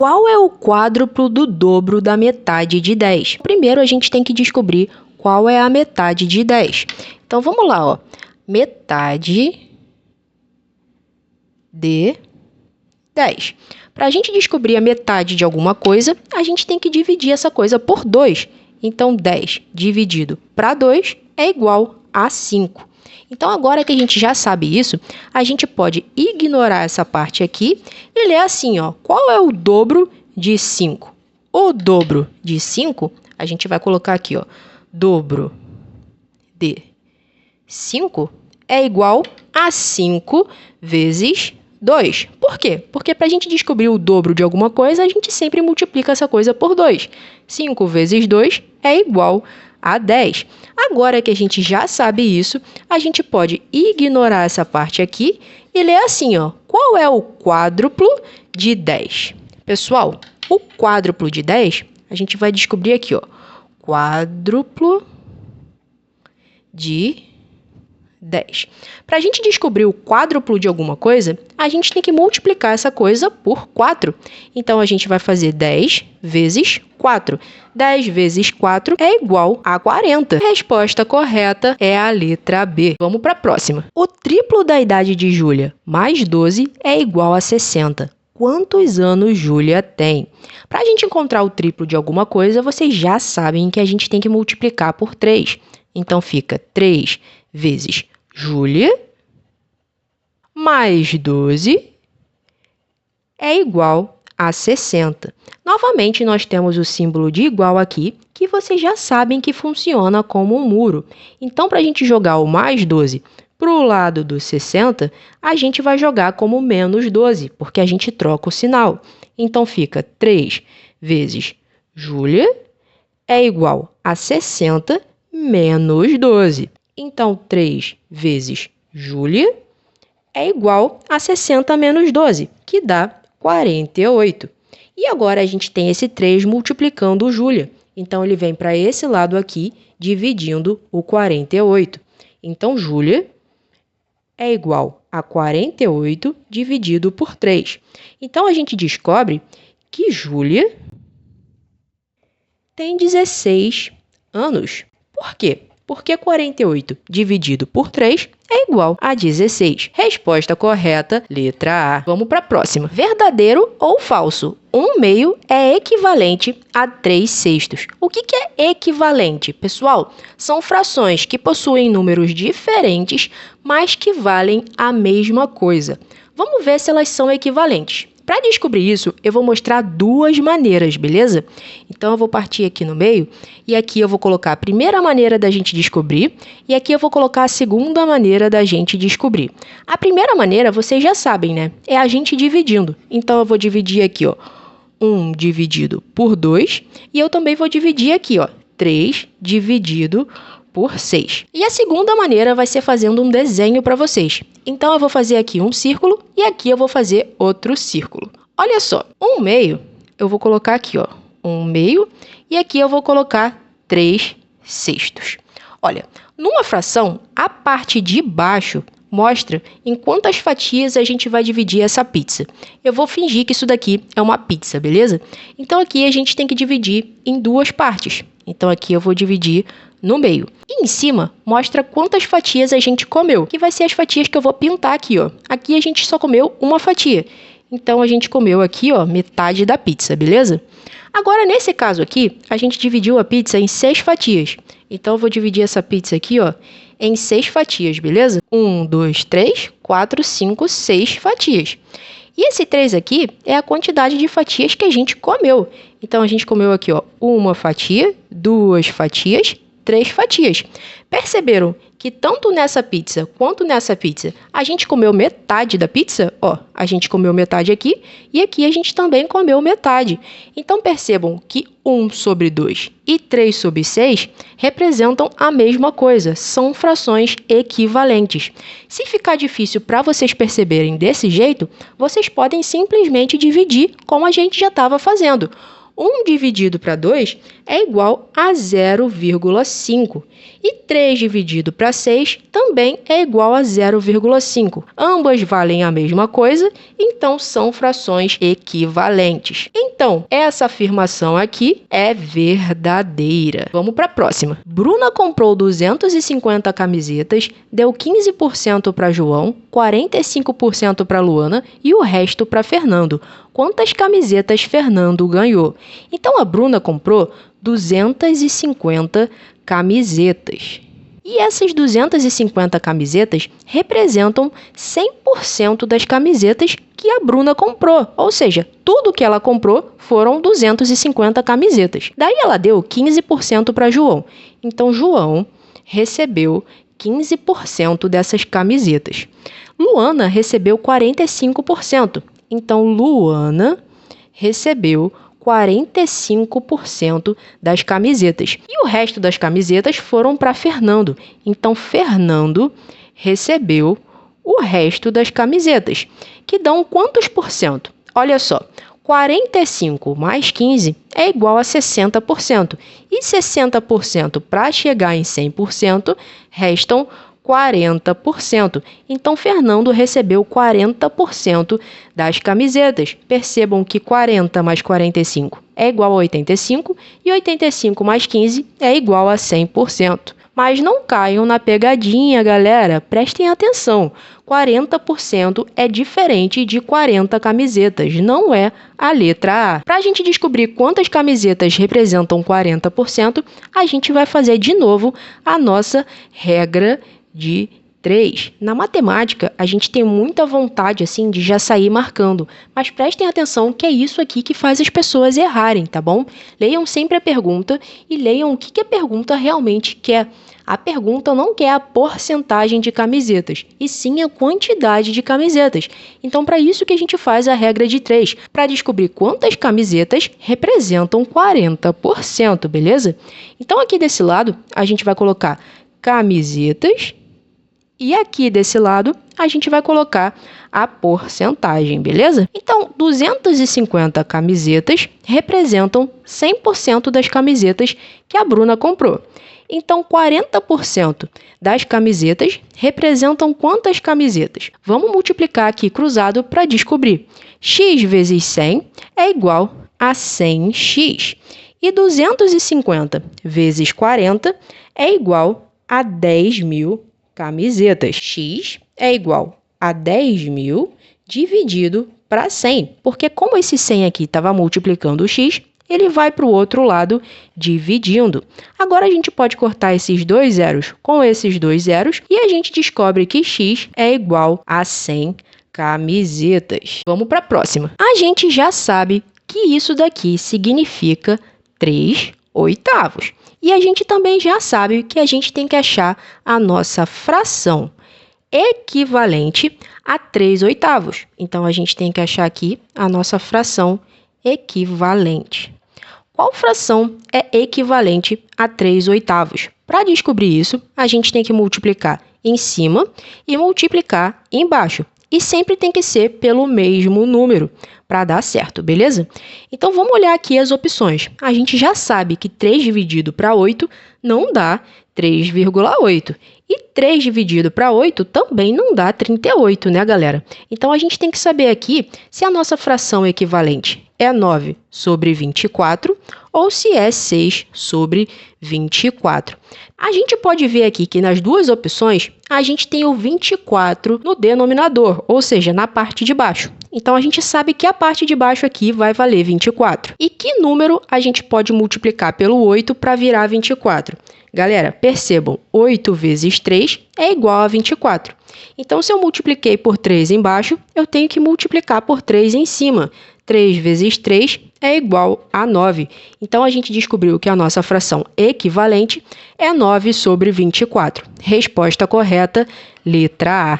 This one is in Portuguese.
Qual é o quádruplo do dobro da metade de 10? Primeiro, a gente tem que descobrir qual é a metade de 10. Então, vamos lá, ó. Metade de 10. Para a gente descobrir a metade de alguma coisa, a gente tem que dividir essa coisa por 2. Então, 10 dividido para 2 é igual a 5. Então, agora que a gente já sabe isso, a gente pode ignorar essa parte aqui e ler assim, ó. Qual é o dobro de 5? O dobro de 5, a gente vai colocar aqui, ó. Dobro de 5 é igual a 5 vezes 2. Por quê? Porque para a gente descobrir o dobro de alguma coisa, a gente sempre multiplica essa coisa por 2. 5 vezes 2 é igual a 10. Agora que a gente já sabe isso, a gente pode ignorar essa parte aqui e ler assim, ó. Qual é o quádruplo de 10? Pessoal, o quádruplo de 10, a gente vai descobrir aqui, ó. Quádruplo de 10. Para a gente descobrir o quádruplo de alguma coisa, a gente tem que multiplicar essa coisa por 4. Então, a gente vai fazer 10 vezes 4. 10 vezes 4 é igual a 40. A resposta correta é a letra B. Vamos para a próxima. O triplo da idade de Júlia mais 12 é igual a 60. Quantos anos Júlia tem? Para a gente encontrar o triplo de alguma coisa, vocês já sabem que a gente tem que multiplicar por 3. Então, fica 3 vezes Júlia mais 12 é igual a 60. Novamente, nós temos o símbolo de igual aqui, que vocês já sabem que funciona como um muro. Então, para a gente jogar o mais 12 para o lado do 60, a gente vai jogar como menos 12, porque a gente troca o sinal. Então, fica 3 vezes Júlia é igual a 60 menos 12. Então, 3 vezes Júlia é igual a 60 menos 12, que dá 48. E agora a gente tem esse 3 multiplicando o Júlia. Então, ele vem para esse lado aqui, dividindo o 48. Então, Júlia é igual a 48 dividido por 3. Então, a gente descobre que Júlia tem 16 anos. Por quê? Porque 48 dividido por 3 é igual a 16. Resposta correta, letra A. Vamos para a próxima. Verdadeiro ou falso? 1/2 é equivalente a 3/6. O que é equivalente? Pessoal, são frações que possuem números diferentes, mas que valem a mesma coisa. Vamos ver se elas são equivalentes. Para descobrir isso, eu vou mostrar duas maneiras, beleza? Então, eu vou partir aqui no meio e aqui eu vou colocar a primeira maneira da gente descobrir e aqui eu vou colocar a segunda maneira da gente descobrir. A primeira maneira, vocês já sabem, né? É a gente dividindo. Então, eu vou dividir aqui, ó, 1 dividido por 2 e eu também vou dividir aqui, ó, 3 dividido por 6. E a segunda maneira vai ser fazendo um desenho para vocês. Então, eu vou fazer aqui um círculo e aqui eu vou fazer outro círculo. Olha só, 1/2, eu vou colocar aqui, ó, 1/2 e aqui eu vou colocar 3/6. Olha, numa fração, a parte de baixo mostra em quantas fatias a gente vai dividir essa pizza. Eu vou fingir que isso daqui é uma pizza, beleza? Então, aqui a gente tem que dividir em duas partes. Então, aqui eu vou dividir no meio. E em cima, mostra quantas fatias a gente comeu, que vai ser as fatias que eu vou pintar aqui, ó. Aqui a gente só comeu uma fatia. Então, a gente comeu aqui, ó, metade da pizza, beleza? Agora, nesse caso aqui, a gente dividiu a pizza em 6 fatias. Então, eu vou dividir essa pizza aqui, ó, em 6 fatias, beleza? 1, 2, 3, 4, 5, 6 fatias. E esse 3 aqui é a quantidade de fatias que a gente comeu. Então, a gente comeu aqui, ó, uma fatia, 2 fatias, 3 fatias. Perceberam que tanto nessa pizza quanto nessa pizza a gente comeu metade da pizza? Ó, a gente comeu metade aqui e aqui a gente também comeu metade. Então percebam que 1/2 e 3/6 representam a mesma coisa, são frações equivalentes. Se ficar difícil para vocês perceberem desse jeito, vocês podem simplesmente dividir como a gente já estava fazendo. 1 dividido para 2 é igual a 0,5. E 3 dividido para 6 também é igual a 0,5. Ambas valem a mesma coisa, então são frações equivalentes. Então, essa afirmação aqui é verdadeira. Vamos para a próxima. Bruna comprou 250 camisetas, deu 15% para João, 45% para Luana e o resto para Fernando. Quantas camisetas Fernando ganhou? Então, a Bruna comprou 250 camisetas. E essas 250 camisetas representam 100% das camisetas que a Bruna comprou. Ou seja, tudo que ela comprou foram 250 camisetas. Daí ela deu 15% para João. Então, João recebeu 15% dessas camisetas. Luana recebeu 45%. Então, Luana recebeu 45% das camisetas. E o resto das camisetas foram para Fernando. Então, Fernando recebeu o resto das camisetas, que dão quantos por cento? Olha só, 45 mais 15 é igual a 60%. E 60% para chegar em 100% restam 40%. Então, Fernando recebeu 40% das camisetas. Percebam que 40 mais 45 é igual a 85 e 85 mais 15 é igual a 100%. Mas não caiam na pegadinha, galera. Prestem atenção. 40% é diferente de 40 camisetas, não é a letra A. Para a gente descobrir quantas camisetas representam 40%, a gente vai fazer de novo a nossa regra de 3. Na matemática, a gente tem muita vontade assim de já sair marcando, mas prestem atenção que é isso aqui que faz as pessoas errarem, tá bom? Leiam sempre a pergunta e leiam o que a pergunta realmente quer. A pergunta não quer a porcentagem de camisetas, e sim a quantidade de camisetas. Então, para isso que a gente faz a regra de 3, para descobrir quantas camisetas representam 40%, beleza? Então, aqui desse lado, a gente vai colocar camisetas. E aqui desse lado, a gente vai colocar a porcentagem, beleza? Então, 250 camisetas representam 100% das camisetas que a Bruna comprou. Então, 40% das camisetas representam quantas camisetas? Vamos multiplicar aqui cruzado para descobrir. X vezes 100 é igual a 100x. E 250 vezes 40 é igual a 10.000 camisetas. X é igual a 10.000 dividido para 100. Porque como esse 100 aqui estava multiplicando o x, ele vai para o outro lado dividindo. Agora a gente pode cortar esses dois zeros com esses dois zeros e a gente descobre que x é igual a 100 camisetas. Vamos para a próxima. A gente já sabe que isso daqui significa 3/8. E a gente também já sabe que a gente tem que achar a nossa fração equivalente a 3/8. Então, a gente tem que achar aqui a nossa fração equivalente. Qual fração é equivalente a 3/8? Para descobrir isso, a gente tem que multiplicar em cima e multiplicar embaixo. E sempre tem que ser pelo mesmo número para dar certo, beleza? Então, vamos olhar aqui as opções. A gente já sabe que 3 dividido para 8 não dá 3,8. E 3 dividido para 8 também não dá 38, né, galera? Então, a gente tem que saber aqui se a nossa fração equivalente é 9 sobre 24 ou se é 6 sobre 24. A gente pode ver aqui que nas duas opções, a gente tem o 24 no denominador, ou seja, na parte de baixo. Então, a gente sabe que a parte de baixo aqui vai valer 24. E que número a gente pode multiplicar pelo 8 para virar 24? Galera, percebam, 8 vezes 3 é igual a 24. Então, se eu multipliquei por 3 embaixo, eu tenho que multiplicar por 3 em cima. 3 vezes 3 é igual a 9. Então, a gente descobriu que a nossa fração equivalente é 9 sobre 24. Resposta correta, letra A.